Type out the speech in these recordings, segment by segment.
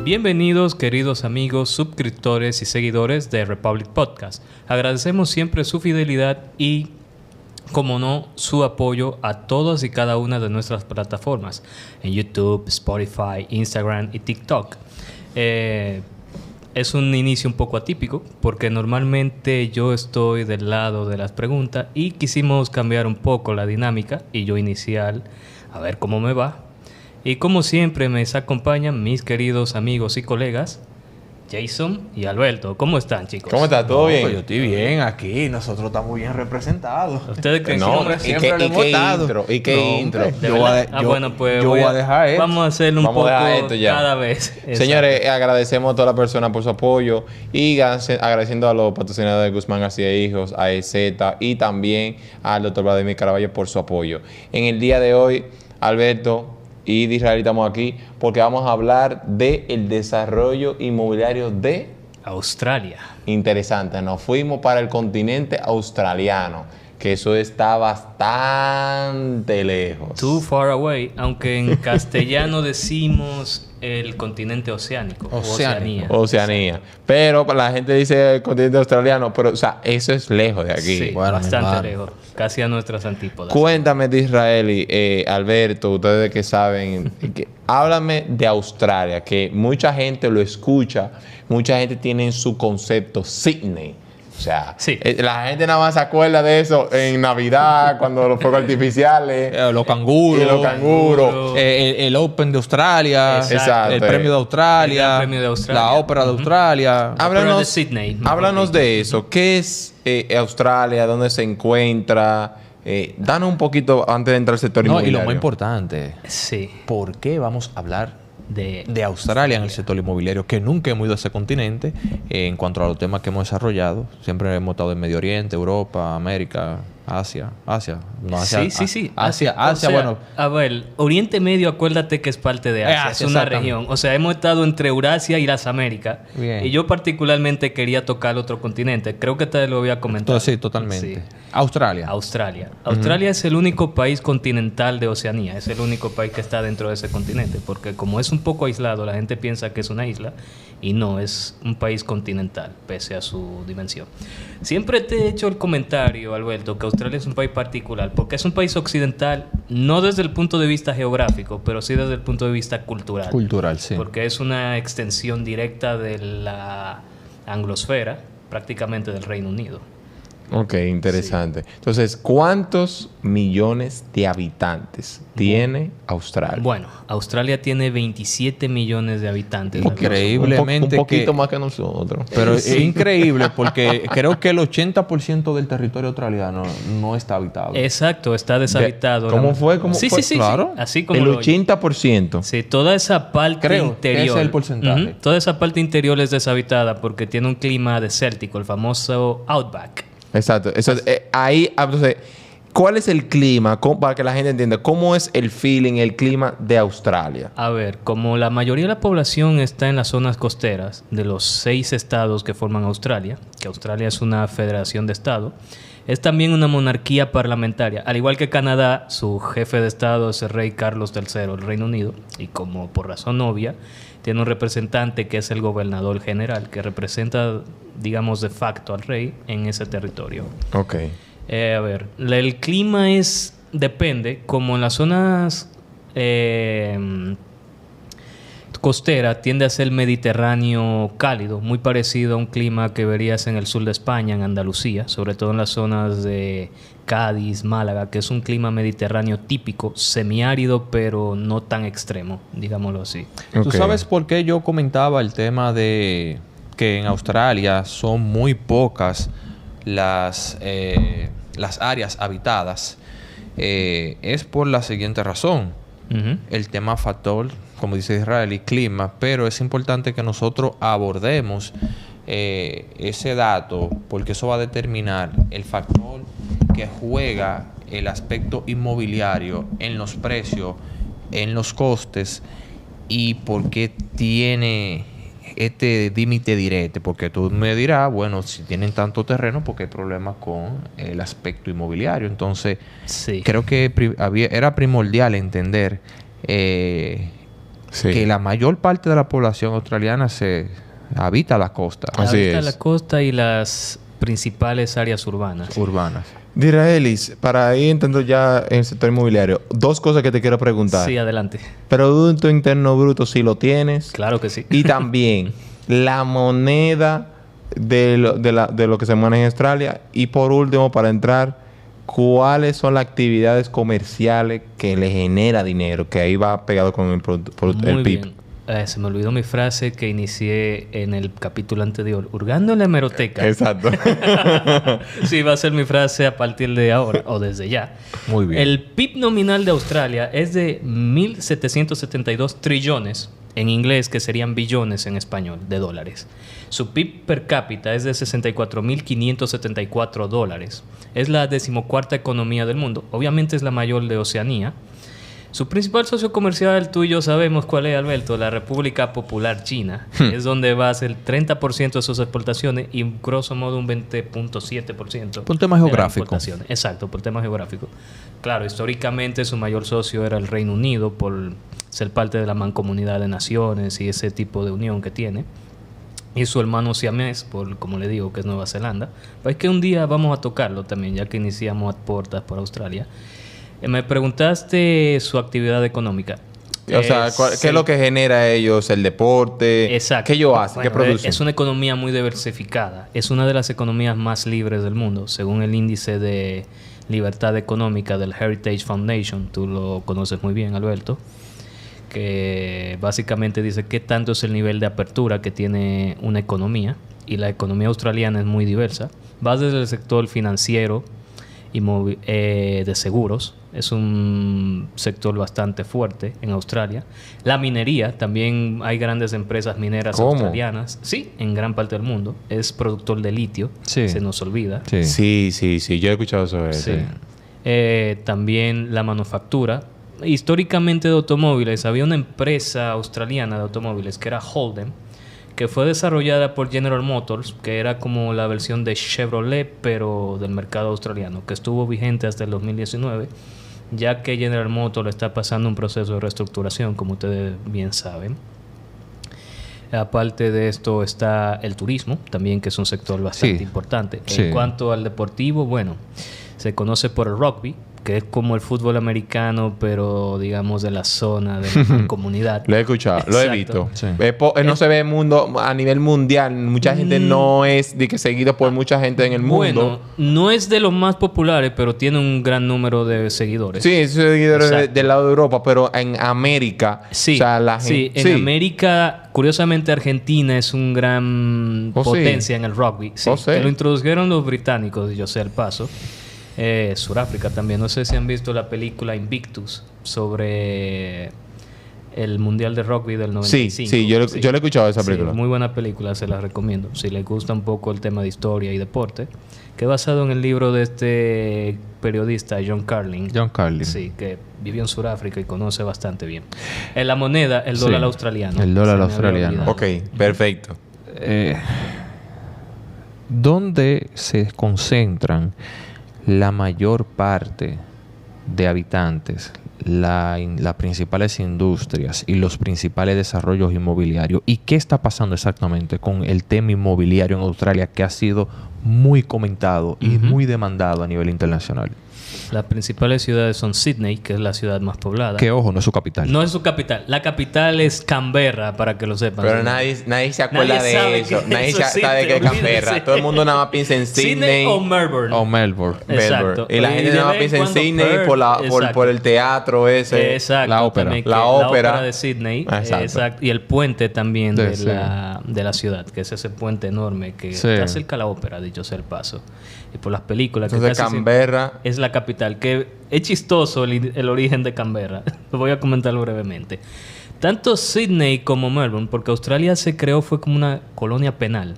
Bienvenidos, queridos amigos, suscriptores y seguidores de Republic Podcast. Agradecemos siempre su fidelidad y, como no, su apoyo a todas y cada una de nuestras plataformas en YouTube, Spotify, Instagram y TikTok. Es un inicio un poco atípico porque normalmente yo estoy del lado de las preguntas y quisimos cambiar un poco la dinámica y yo iniciar a ver cómo me va. Y como siempre me acompañan mis queridos amigos y colegas Jason y Alberto. ¿Cómo están, chicos? ¿Cómo está? ¿Todo bien? Pues yo estoy bien aquí. Nosotros estamos bien representados. ¿Ustedes creen que siempre lo hemos estado? ¿Y qué intro? Bueno, pues yo voy a dejar esto. vamos a hacerlo un Vamos poco a dejar esto ya. cada vez. Señores, agradecemos a todas las personas por su apoyo y agradeciendo a los patrocinadores de Guzmán García Hijos, a EZ y también al Dr. Vladimir Caraballo por su apoyo. En el día de hoy, Alberto y de Israel estamos aquí porque vamos a hablar del desarrollo inmobiliario de Australia. Interesante, nos fuimos para el continente australiano, que eso está bastante lejos. Too far away, aunque en castellano decimos el continente oceánico. Oceanía. Pero la gente dice el continente australiano, pero o sea, eso es lejos de aquí. Sí, Bueno, bastante lejos. Casi a nuestras antípodas. Cuéntame de Israel y Alberto, ustedes que saben, háblame de Australia, que mucha gente lo escucha, mucha gente tiene en su concepto Sydney. O sea, sí. La gente nada más se acuerda de eso en Navidad, cuando los fuegos artificiales. Los canguros. Y los canguros. El Open de Australia. Exacto. El Premio de Australia. El Gran Premio de Australia. La Ópera de Australia. Ópera de Sydney. Háblanos de eso. ¿Qué es Australia? ¿Dónde se encuentra? Danos un poquito antes de entrar al sector inmobiliario. Y lo más importante. Sí. ¿Por qué vamos a hablar De Australia en el sector inmobiliario? Que nunca hemos ido a ese continente en cuanto a los temas que hemos desarrollado. Siempre hemos estado en Medio Oriente, Europa, América, Asia. Sí. Asia, O sea, bueno. A ver, Oriente Medio, acuérdate que es parte de Asia. Es una región. O sea, hemos estado entre Eurasia y las Américas. Bien. Y yo particularmente quería tocar otro continente. Creo que te lo había comentado. Sí, totalmente. Sí. Australia. Australia es el único país continental de Oceanía. Es el único país que está dentro de ese continente. Porque como es un poco aislado, la gente piensa que es una isla. Y no, es un país continental, pese a su dimensión. Siempre te he hecho el comentario, Alberto, que Australia es un país particular. Porque es un país occidental, no desde el punto de vista geográfico, pero sí desde el punto de vista cultural. Cultural, sí. Porque es una extensión directa de la anglosfera, prácticamente del Reino Unido. Ok, interesante. Sí. Entonces, ¿cuántos millones de habitantes tiene Australia? Bueno, Australia tiene 27 millones de habitantes. Increíblemente. Un poquito más que nosotros. Pero es increíble porque creo que el 80% del territorio australiano no está habitado. Exacto, está deshabitado. ¿Cómo fue? Sí, claro. Sí. Así como el 80%. Sí, toda esa parte interior. Ese es el porcentaje. Toda esa parte interior es deshabitada porque tiene un clima desértico, el famoso outback. Exacto. Ahí, entonces, ¿cuál es el clima? Para que la gente entienda, ¿cómo es el feeling, el clima de Australia? A ver, como la mayoría de la población está en las zonas costeras de los 6 estados que forman Australia, que Australia es una federación de estados, es también una monarquía parlamentaria. Al igual que Canadá, su jefe de estado es el rey Carlos III del Reino Unido, y como por razón obvia, tiene un representante que es el gobernador general, que representa, digamos, de facto al rey en ese territorio. Ok. A ver, el clima depende, como en las zonas costeras tiende a ser mediterráneo cálido, muy parecido a un clima que verías en el sur de España, en Andalucía, sobre todo en las zonas de Cádiz, Málaga, que es un clima mediterráneo típico, semiárido, pero no tan extremo, digámoslo así. Okay. ¿Tú sabes por qué yo comentaba el tema de que en Australia son muy pocas las áreas habitadas? Es por la siguiente razón. El tema factor, como dice Israel, y clima, pero es importante que nosotros abordemos ese dato porque eso va a determinar el factor que juega el aspecto inmobiliario en los precios, en los costes y por qué tiene este límite directo. Porque tú me dirás, bueno, si tienen tanto terreno, porque hay problemas con el aspecto inmobiliario. Entonces, sí, creo que era primordial entender Sí. que la mayor parte de la población australiana se habita la costa Así Habita es. la costa y las principales áreas urbanas. urbana. Diraelis, para ir entrando ya en el sector inmobiliario, dos cosas que te quiero preguntar. Sí, adelante. Producto Interno Bruto, si lo tienes. Claro que sí. Y también la moneda de lo que se maneja en Australia. Y por último, para entrar, ¿cuáles son las actividades comerciales que le genera dinero? Que ahí va pegado con el Muy PIB. bien. Se me olvidó mi frase que inicié en el capítulo anterior. Hurgando en la hemeroteca. Exacto. Sí, va a ser mi frase a partir de ahora o desde ya. Muy bien. El PIB nominal de Australia es de 1.772 trillones, en inglés, que serían billones en español, de dólares. Su PIB per cápita es de 64.574 dólares. Es la 14ª economía del mundo. Obviamente es la mayor de Oceanía. Su principal socio comercial, tú y yo sabemos cuál es, Alberto, la República Popular China. Es donde va a ser el 30% de sus exportaciones y grosso modo un 20.7%. Por un tema de las geográfico. exportaciones. Exacto, por tema geográfico. Claro, históricamente su mayor socio era el Reino Unido por ser parte de la Mancomunidad de Naciones y ese tipo de unión que tiene. Y su hermano siamés, por como le digo, que es Nueva Zelanda. Pero es que un día vamos a tocarlo también, ya que iniciamos a puertas por Australia. Me preguntaste su actividad económica. O sea, ¿qué es lo que genera ellos? ¿El deporte? Exacto. ¿Qué ellos hacen? Bueno, ¿Qué producen? es una economía muy diversificada. Es una de las economías más libres del mundo, según el índice de libertad económica del Heritage Foundation. Tú lo conoces muy bien, Alberto. Que básicamente dice qué tanto es el nivel de apertura que tiene una economía. Y la economía australiana es muy diversa. Va desde el sector financiero y de seguros. Es un sector bastante fuerte en Australia. La minería, también hay grandes empresas mineras ¿Cómo? australianas. Sí, en gran parte del mundo. Es productor de litio, Sí. se nos olvida. Sí. Sí. Yo he escuchado sobre eso. Sí. También la manufactura. Históricamente de automóviles, había una empresa australiana de automóviles que era Holden, que fue desarrollada por General Motors, que era como la versión de Chevrolet, pero del mercado australiano, que estuvo vigente hasta el 2019, ya que General Motors está pasando un proceso de reestructuración, como ustedes bien saben. Aparte de esto está el turismo, también, que es un sector bastante Sí. importante. Sí. En cuanto al deportivo, bueno, se conoce por el rugby, que es como el fútbol americano, pero digamos de la zona de la comunidad. Lo he escuchado, lo he Exacto. visto. Sí. No se ve a nivel mundial. Mucha gente no es de que seguido por mucha gente en el mundo. Bueno, no es de los más populares, pero tiene un gran número de seguidores. Sí, es seguidores Exacto. del lado de Europa, pero en América, Sí, o sea, la sí, gente... en América, curiosamente Argentina es un gran Oh, sí. potencia en el rugby. Sí, Oh, sí. que lo introdujeron los británicos, yo sé el paso. Suráfrica también. No sé si han visto la película Invictus sobre el Mundial de Rugby del 95. Sí, yo le he escuchado esa película. Muy buena película, se la recomiendo. Si les gusta un poco el tema de historia y deporte, que es basado en el libro de este periodista John Carlin. John Carlin. Sí, que vivió en Sudáfrica y conoce bastante bien. En la moneda, el dólar Sí, australiano. el dólar Se me había australiano. olvidado. Ok, perfecto. ¿Dónde se concentran la mayor parte de habitantes, las principales industrias y los principales desarrollos inmobiliarios? ¿Y qué está pasando exactamente con el tema inmobiliario en Australia, que ha sido muy comentado y Ujú. muy demandado a nivel internacional? Las principales ciudades son Sydney, que es la ciudad más poblada. Que, ojo, no es su capital. No es su capital. La capital es Canberra, para que lo sepan. Pero nadie se acuerda Nadie sabe de eso. que Nadie eso sabe existe, que es Canberra. olvídense. Todo el mundo nada más piensa en Sydney. o Melbourne. O Melbourne. Exacto. Melbourne. Y la gente de nada más vez piensa en cuando Sydney Perth. Exacto. por el teatro ese. Exacto. La ópera. También, que La ópera. de Sydney. Exacto. Exacto. Y el puente también Sí, de, sí. de la ciudad, que es ese puente enorme que Sí. está cerca de la ópera, dicho sea el paso. Y por las películas. Entonces casi siempre Canberra... es la capital. Que es chistoso el origen de Canberra. Lo voy a comentarlo brevemente. Tanto Sydney como Melbourne, porque Australia se creó, fue como una colonia penal.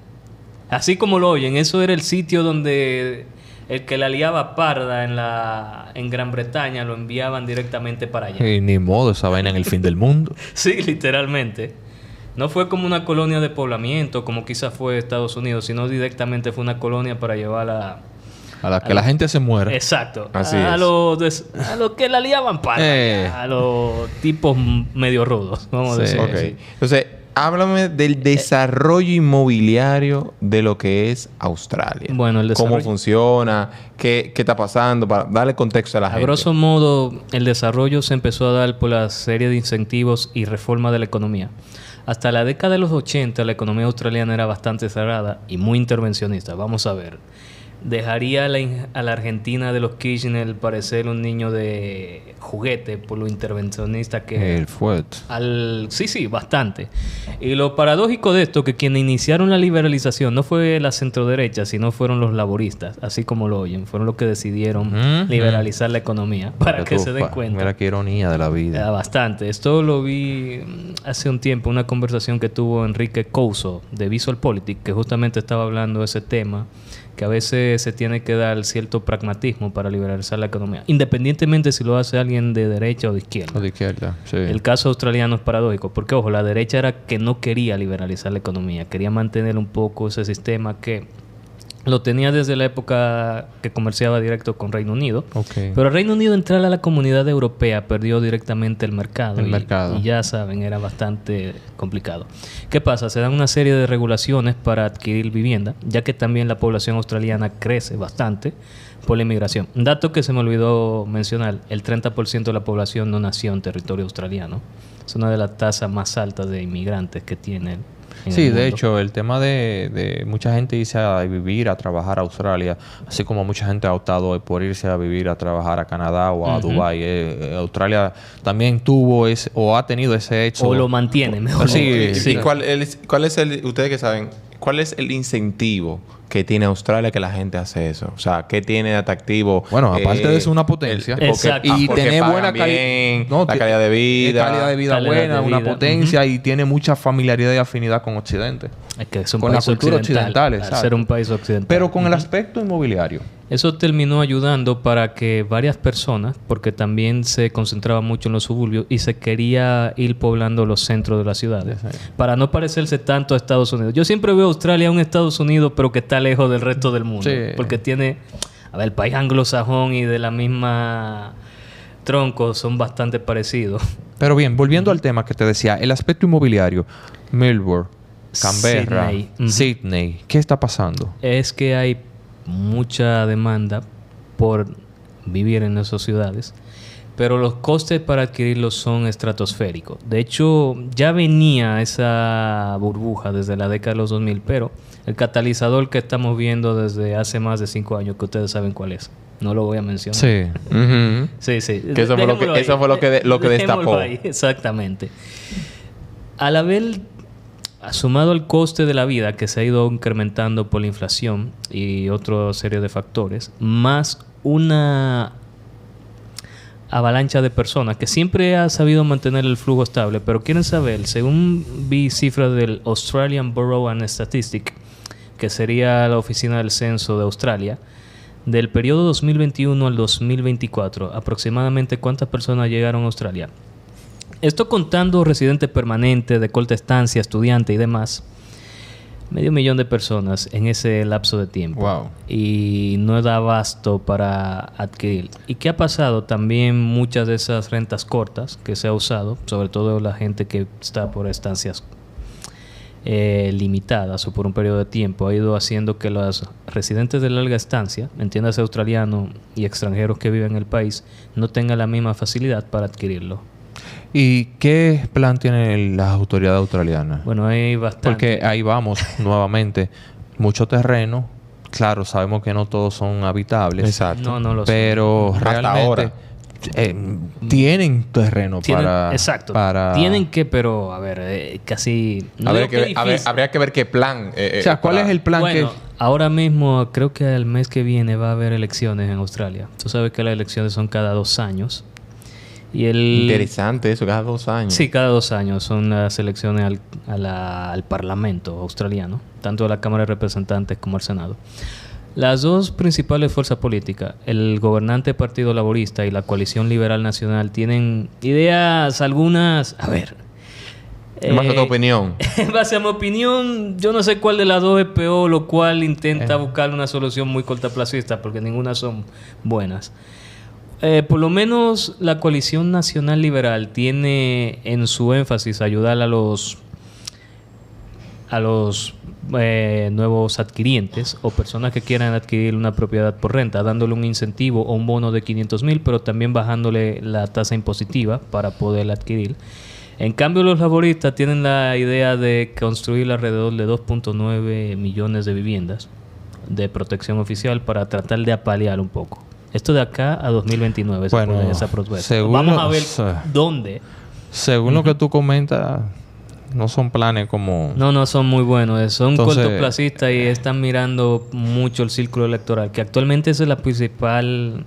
Así como lo oyen, eso era el sitio donde el que la liaba parda en Gran Bretaña lo enviaban directamente para allá. Y ni modo, esa vaina en el fin del mundo. Sí, literalmente. No fue como una colonia de poblamiento, como quizás fue Estados Unidos, sino directamente fue una colonia para llevar A la que la gente se muera. Exacto. Así a es. los que la liaban para a los tipos medio rudos, vamos a Sí. decir. Ok. Entonces, háblame del desarrollo inmobiliario de lo que es Australia. Bueno, el desarrollo- ¿Cómo funciona? ¿Qué está pasando? Para darle contexto a la A gente. grosso modo, el desarrollo se empezó a dar por la serie de incentivos y reforma de la economía. Hasta la década de los 80, la economía australiana era bastante cerrada y muy intervencionista. Vamos a ver. Dejaría a la Argentina de los Kirchner parecer un niño de juguete por lo intervencionista que El fuerte. Sí, bastante. Y lo paradójico de esto que quienes iniciaron la liberalización no fue la centroderecha, sino fueron los laboristas, así como lo oyen, fueron los que decidieron Ujú. liberalizar la economía, para Mira que tú, se den cuenta. Mira qué ironía de la vida. Bastante. Esto lo vi hace un tiempo, una conversación que tuvo Enrique Couso de Visual Politics, que justamente estaba hablando de ese tema, que a veces se tiene que dar cierto pragmatismo para liberalizar la economía, independientemente si lo hace alguien de derecha o de izquierda. O de izquierda, sí. El caso australiano es paradójico, porque ojo, la derecha era que no quería liberalizar la economía, quería mantener un poco ese sistema que lo tenía desde la época que comerciaba directo con Reino Unido. Ok. Pero el Reino Unido entrar a la comunidad europea perdió directamente el mercado. El mercado. Y ya saben, era bastante complicado. ¿Qué pasa? Se dan una serie de regulaciones para adquirir vivienda, ya que también la población australiana crece bastante por la inmigración. Un dato que se me olvidó mencionar, el 30% de la población no nació en territorio australiano. Es una de las tasas más altas de inmigrantes que tiene en Sí, el de mundo. hecho, el tema de mucha gente irse a vivir, a trabajar a Australia, así como mucha gente ha optado por irse a vivir, a trabajar a Canadá o a Dubái. Australia también tuvo ese, o ha tenido ese hecho. O lo mantiene, mejor Sí, dicho. ¿Y cuál es el, ustedes que saben, cuál es el incentivo que tiene Australia que la gente hace eso? O sea, ¿qué tiene de atractivo? Bueno, aparte de ser una potencia. Exacto. Y porque tener pagan buena bien, no, la calidad de vida. calidad de vida Calidad buena, de una vida. potencia y tiene mucha familiaridad y afinidad con Occidente. Es que es un Con la país cultura occidental, occidental, al exacto. ser un país occidental. Pero con el aspecto inmobiliario. Eso terminó ayudando para que varias personas, porque también se concentraba mucho en los suburbios y se quería ir poblando los centros de las ciudades, para no parecerse tanto a Estados Unidos. Yo siempre veo a Australia un Estados Unidos, pero que está lejos del resto del mundo. Sí. Porque tiene, a ver, el país anglosajón y de la misma tronco son bastante parecidos. Pero bien, volviendo al tema que te decía, el aspecto inmobiliario, Melbourne, Canberra, Sydney. Ujú. Sydney, ¿qué está pasando? Es que hay mucha demanda por vivir en esas ciudades, pero los costes para adquirirlos son estratosféricos. De hecho, ya venía esa burbuja desde la década de los 2000, pero el catalizador que estamos viendo desde hace más de 5 años, que ustedes saben cuál es, no lo voy a mencionar. Sí. Ujú. Sí, sí. Que eso fue lo que- Dejémoslo ahí. eso fue lo que Dejémoslo destapó. ahí, exactamente. Al haber sumado el coste de la vida que se ha ido incrementando por la inflación y otra serie de factores, más una avalancha de personas que siempre ha sabido mantener el flujo estable, pero quieren saber, según vi cifras del Australian Bureau and Statistics, que sería la oficina del censo de Australia, del periodo 2021 al 2024, aproximadamente cuántas personas llegaron a Australia. Esto contando residentes permanentes, de corta estancia, estudiantes y demás. 500,000 de personas en ese lapso de tiempo. Wow. Y no da abasto para adquirir. ¿Y qué ha pasado? También muchas de esas rentas cortas que se ha usado, sobre todo la gente que está por estancias limitadas o por un periodo de tiempo, ha ido haciendo que los residentes de larga estancia, entiéndase australianos y extranjeros que viven en el país, no tengan la misma facilidad para adquirirlo. ¿Y qué plan tienen las autoridades australianas? Bueno, hay bastante. Porque ahí vamos nuevamente. Mucho terreno. Claro, sabemos que no todos son habitables. Exacto. No lo sé. Pero Hasta realmente ahora. tienen terreno Tienen- para... exacto. para- Tienen que, pero, a ver, casi... no Habría digo que que ver- difícil. habría que ver qué plan. O sea, ¿cuál es el plan Bueno, que...? ahora mismo creo que el mes que viene va a haber elecciones en Australia. Tú sabes que las elecciones son cada 2 años. Y Interesante eso, cada 2 años. Sí, cada 2 años son las elecciones al Parlamento australiano, tanto a la Cámara de Representantes como al Senado. Las dos principales fuerzas políticas, el gobernante Partido Laborista y la Coalición Liberal Nacional, tienen ideas algunas... A ver, En base a tu opinión. En base a mi opinión, yo no sé cuál de las dos es peor, lo cual intenta buscar una solución muy cortoplacista, porque ninguna son buenas. Por lo menos la Coalición Nacional Liberal tiene en su énfasis ayudar a los nuevos adquirientes o personas que quieran adquirir una propiedad por renta, dándole un incentivo o un bono de 500,000, pero también bajándole la tasa impositiva para poder adquirir. En cambio, los laboristas tienen la idea de construir alrededor de 2.9 millones de viviendas de protección oficial para tratar de apalear un poco. Esto de acá a 2029, esa propuesta. Vamos a ver dónde. Según lo que tú comentas, no son planes como... No son muy buenos. Son cortoplacistas y están mirando mucho el círculo electoral, que actualmente esa es la principal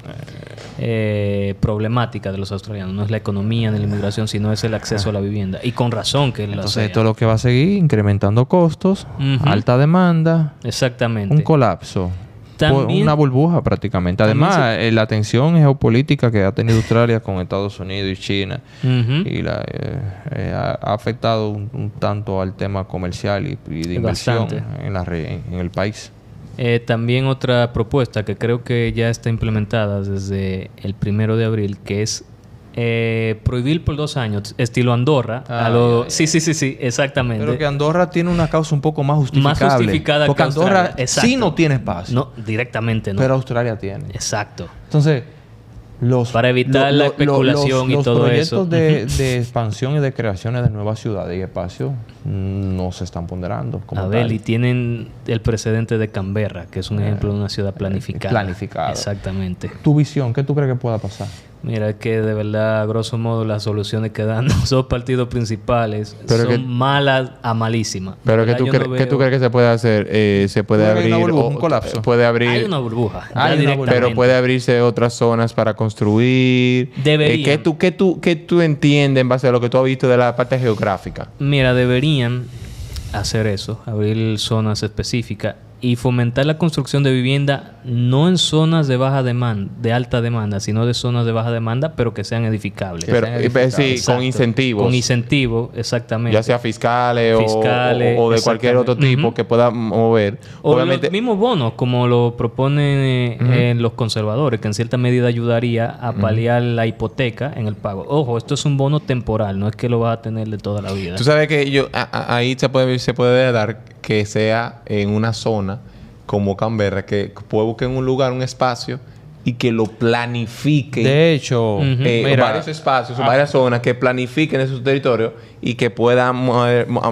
problemática de los australianos. No es la economía ni la inmigración, sino es el acceso a la vivienda. Y con razón que entonces esto es lo que va a seguir incrementando costos, alta demanda. Exactamente. Un colapso. También, una burbuja prácticamente. Además, la tensión geopolítica que ha tenido Australia con Estados Unidos y China y ha afectado un tanto al tema comercial y de inversión en el país. También otra propuesta que creo que ya está implementada desde el 1 de abril, que es prohibir por 2 años, estilo Andorra. Sí, exactamente. Pero que Andorra tiene una causa un poco más justificable. Más justificada porque que Andorra Australia. sí no tiene espacio. No, directamente no. Pero Australia tiene. Exacto. Entonces, para evitar la especulación y todo eso. Los proyectos de expansión y de creaciones de nuevas ciudades y espacios no se están ponderando. Y tienen el precedente de Canberra, que es un ejemplo de una ciudad planificada. Exactamente. ¿Tu visión? ¿Qué tú crees que pueda pasar? Mira, es que de verdad, a grosso modo, las soluciones que dan los dos partidos principales son malas a malísimas. Pero ¿qué tú crees que se puede hacer? ¿Se puede abrir un colapso? Puede abrir... Hay una burbuja. Pero puede abrirse otras zonas para construir. Deberían. ¿Qué tú entiendes en base a lo que tú has visto de la parte geográfica? Mira, deberían hacer eso, abrir zonas específicas y fomentar la construcción de vivienda no en zonas de baja demanda, de alta demanda, sino de zonas de baja demanda, pero que sean edificables. Pero sí, con incentivos. Con incentivos, exactamente. Ya sea fiscales o de cualquier otro tipo que pueda mover. O los mismos bonos, como lo proponen los conservadores, que en cierta medida ayudaría a paliar la hipoteca en el pago. Ojo, esto es un bono temporal, no es que lo vas a tener de toda la vida. Tú sabes que ahí se puede dar que sea en una zona como Canberra, que busquen un lugar, un espacio y que lo planifique. De hecho, varios espacios, varias zonas que planifiquen esos territorios y que puedan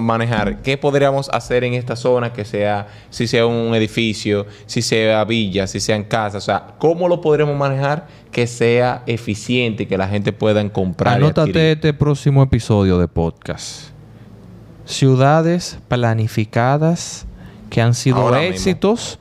manejar qué podríamos hacer en esta zona, que sea, si sea un edificio, si sea villa, si sean casas, o sea, cómo lo podremos manejar que sea eficiente y que la gente pueda comprar. Anótate este próximo episodio de podcast. Ciudades planificadas que han sido éxitos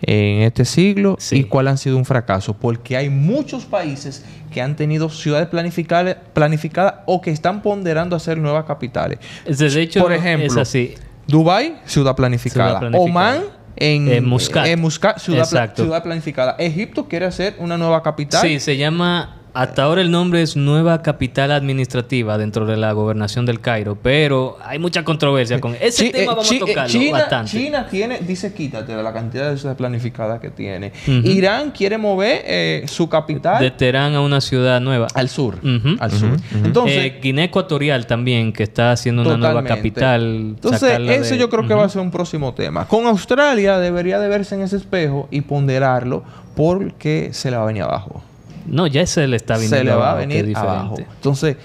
en este siglo y cuál han sido un fracaso. Porque hay muchos países que han tenido ciudades planificadas o que están ponderando hacer nuevas capitales. De hecho, por ejemplo, es así. Dubái, ciudad planificada. Oman, en Muscat, ciudad planificada. Egipto quiere hacer una nueva capital. Sí, se llama... Hasta ahora el nombre es Nueva Capital Administrativa dentro de la Gobernación del Cairo, pero hay mucha controversia con ese tema. Vamos a tocarlo bastante. China dice quítate de la cantidad de ciudades planificadas que tiene. Irán quiere mover su capital de Teherán a una ciudad nueva al sur. Entonces, Guinea Ecuatorial también, que está haciendo una nueva capital. Entonces, eso yo creo que va a ser un próximo tema. Con Australia debería de verse en ese espejo y ponderarlo porque se le va a venir abajo. No, ya se le está viniendo. Se le va a venir abajo. Entonces,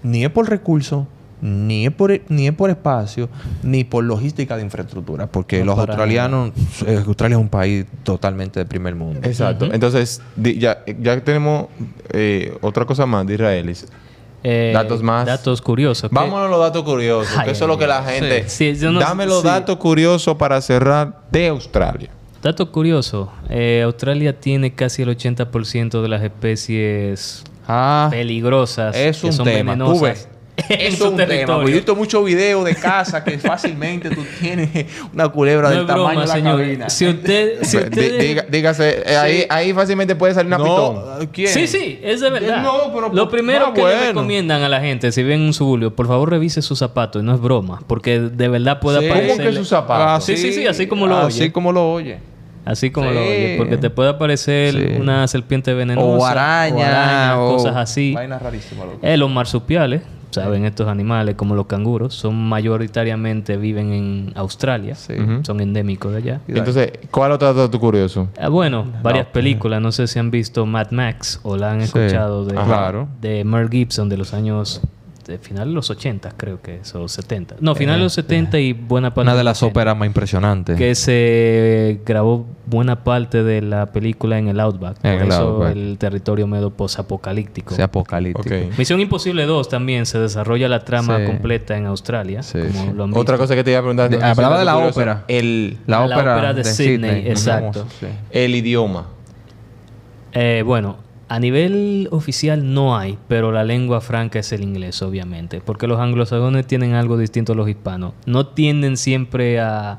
ni es por recursos, ni es por espacio, ni por logística de infraestructura. Porque los australianos... Australia es un país totalmente de primer mundo. Exacto. Entonces, ya tenemos otra cosa más de israelíes. Datos más. Datos curiosos. Vámonos a los datos curiosos. Que eso es lo que la gente... Dame los datos curiosos para cerrar de Australia. Dato curioso, Australia tiene casi el 80% de las especies peligrosas es que un son tema. venenosas en Eso su es un tema. territorio. Porque yo he visto muchos videos de casa que fácilmente tú tienes una culebra del es tamaño broma, de la señor. cabina. Si usted Dígase, ahí fácilmente puede salir una pitón. ¿Quién? Sí, es de verdad. No, pero Lo primero que le bueno. recomiendan a la gente, si ven un suburbio, por favor revise sus zapatos. Y no es broma, porque de verdad puede Sí. aparecer. ¿Cómo que sus zapatos? Sí, así como lo Así oye. como lo oye. Así como Sí. lo oye. Porque te puede aparecer Sí. una serpiente venenosa. O araña. O cosas así. Vainas rarísimas, loco. Los marsupiales, saben, estos animales como los canguros, son mayoritariamente viven en Australia. Sí. Son endémicos de allá. Entonces, ¿cuál otro dato curioso? Bueno, varias películas. No sé si han visto Mad Max o la han escuchado de, claro. de Mel Gibson de los años... De final de los 80, creo que es, o 70. No, final de los 70 y buena parte... Una de los las 80, óperas más impresionantes. que se grabó buena parte de la película en el Outback. En Por el eso Outback. el territorio medio posapocalíptico. Sea apocalíptico. Ok. Misión Imposible 2 también se desarrolla la trama Sí. completa en Australia. Sí, como sí. lo han visto. Otra cosa que te iba a preguntar. Hablaba de la curioso, ópera. El La La ópera de Sydney, exacto. famoso, sí. idioma. Bueno, a nivel oficial no hay, pero la lengua franca es el inglés, obviamente. Porque los anglosajones tienen algo distinto a los hispanos. No tienden siempre a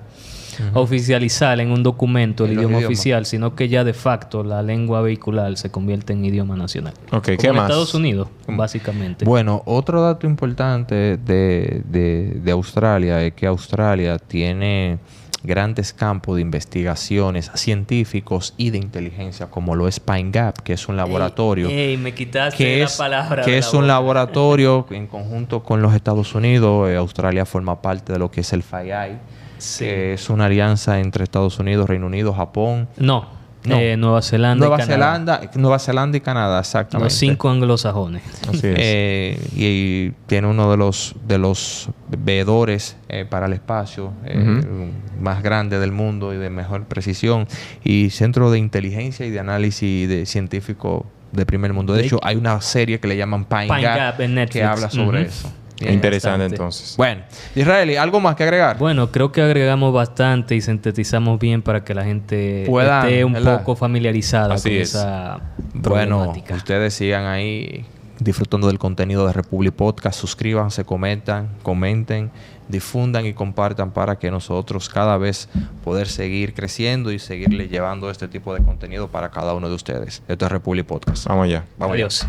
oficializar en un documento el En los idioma idiomas. oficial, sino que ya de facto la lengua vehicular se convierte en idioma nacional. Ok, Como ¿qué en más? Estados Unidos, básicamente. Bueno, otro dato importante de Australia es que Australia tiene grandes campos de investigaciones científicos y de inteligencia, como lo es Pine Gap, que es un laboratorio. Ey, me quitaste que la es, palabra. que de es la un boca. laboratorio en conjunto con los Estados Unidos. Australia forma parte de lo que es el FII, Sí. que es una alianza entre Estados Unidos, Reino Unido, Japón, No, No. Nueva Zelanda y Canadá. Nueva Zelanda y Canadá, exactamente. Los 5 anglosajones. Así es. Y tiene uno de los veedores para el espacio más grande del mundo y de mejor precisión, y centro de inteligencia y de análisis de científico de primer mundo. De hecho, hay una serie que le llaman Pine Gap Gap en Netflix. que habla sobre Ujú. eso. Interesante bastante. entonces. Bueno, Israeli, ¿algo más que agregar? Bueno, creo que agregamos bastante y sintetizamos bien para que la gente Puedan, esté un ¿verdad? poco familiarizada Así con es. esa Bueno, problemática. ustedes sigan ahí disfrutando del contenido de Republic Podcast. Suscríbanse, comenten, difundan y compartan para que nosotros cada vez poder seguir creciendo y seguirle llevando este tipo de contenido para cada uno de ustedes. Esto es Republic Podcast. Vamos allá. Vamos allá. Adiós.